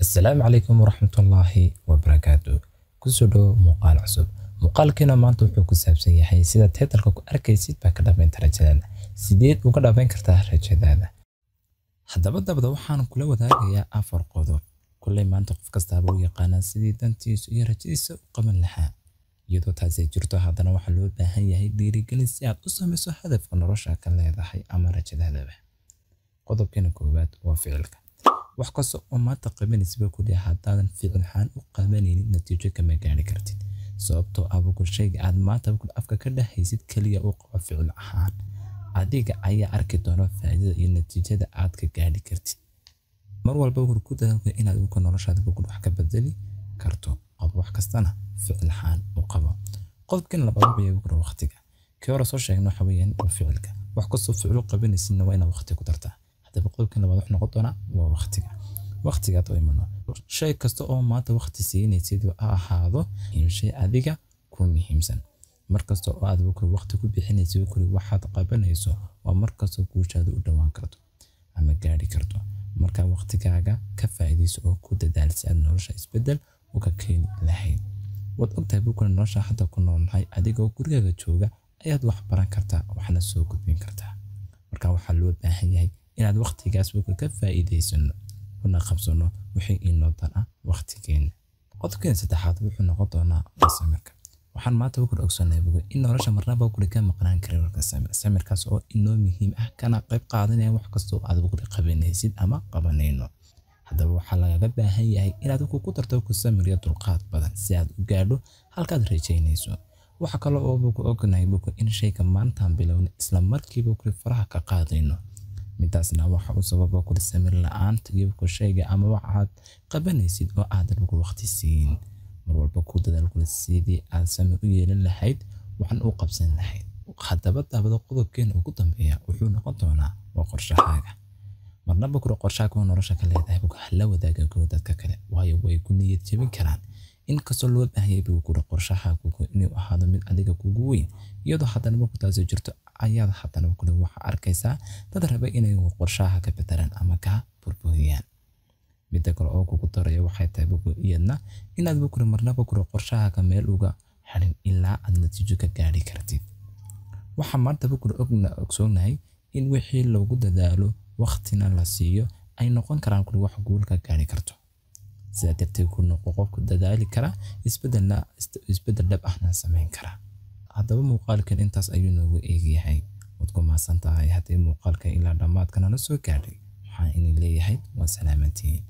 السلام عليكم ورحمة الله وبركاته. كسودو مقال عصب مقال كنا ما أنتو حكوا سابسين يحيي سيدا تيتلكو أركيسيد باكدا بين ترجلنا سيديد وكدا بين كرتاه رجلنا حدا بدا وحان كل وذاك أفر قدو كل ما أنتو فكستابو يقانا سيدي انتيس يرجيس وقمن لها يدو تازي جرتو هادنا وحلو باهي هاي ديري قلسيات أصمسو هدف ونرشا كلا يضحي أما رجلنا به قدو كنا كوبات وفعلك wax kasto oo maanta qabanaysa ku leeyahay hadaan ficil xaan u qabanaynin natiijo kama gaari kartid sababtoo ah ku shayga aad maanta ku afka ka dhahaysid kaliya oo qaba ficil ahaan adiga ayaa arki doona faa'iidada iyo natiijada aad ka gaari kartid mar walba ku dadaalka inaad ku noloshaada ku wax ka bedeli karto qab wax kastana ficil xaan u qabo qodobkan labaad bay ku waqtiga kii hore soo sheegno xawiyaan oo ficilka wax kasto ficil qabanaysidna waa inaad waqti ku dartaa هذا بقول كنا واضح نقطنا ووقتك طوي منه شيء كستو ما توقت سين يصير هذا شيء أذيك كون مهمسن مركز تو هذا بكل وقت كل بحين يصير كل واحد قبل يسوع ومركز تو كوش هذا قدام كرتو أما قاعد كرتو مركز وقتك عجا كفاية يسوع كود دالس أن نرشة يسبدل وككين لحين وقتها بكل نرشة حتى كنا نهاي أذيك وكل جوجا أياد واحد بران كرتا وحنا سوق بين كرتا مركز وحلو بحين inaad waqtigaas wuu ka faa'iideysano kuna qabsano wixii inoo dan ah waqtigeena qodobkan saddexaad wuxuu noqon doonaa samirka waxaan maanta ku ogsoonay in nolosha marnaba ku ka maqnaan karin warka samirkaas oo inoo muhiim ah kana qayb qaadanaya wax kasto aad ku qabanaysid ama qabanayno hadaba waxa laga baahan yahay inaad ku darto ku samiriyo dulqaad badan si aad u gaadho halkaad rajaynayso waxa kale oo ku ognahay in shayga maanta bilowna isla markiiba ku faraha ka qaadayno midaasna waxa uu sabab ku samir la'aanta iyo ku shayga ama waxaad qabanaysid oo aad lagu waqti siin mar walba ku dadaal ku sidii aad samir u yeelan lahayd waxan uu qabsan lahayd hadaba dabada qodobkeen ugu dambeeya wuxuu noqon doonaa waa qorshahaaga marnaba ku qorshahaaga nolosha ka leedahay ku hal wadaaga ku dadka kale waayo way ku niyad jabin karaan in kasto loo baahan yahay ku qorshahaaga inuu ahaado mid adiga kugu weyn iyadoo haddana ku taasoo jirto ayaad haddana ku wax arkaysaa dad raba inay qorshaha ka bedelaan ama ka burburiyaan mid kale oo kugu darayo waxay tahay iyadna inaad marnaba ku qorshaha ka meel uga xalin ilaa aad natiijo ka gaari kartid waxa maanta ogsoonahay in wixii loogu dadaalo waqtina la siiyo ay noqon karaan wax guul ka gaari karto sida darteed ku noqon qofku dadaali kara isbedel dhab ahna sameyn kara hadaba muuqaalkan intaas ayuu noogu eegayahay wad ku maasantahay hadii muuqaalka ilaa dhamaadkana la soo gaadhay waxaan leeyahay waa salaamantiin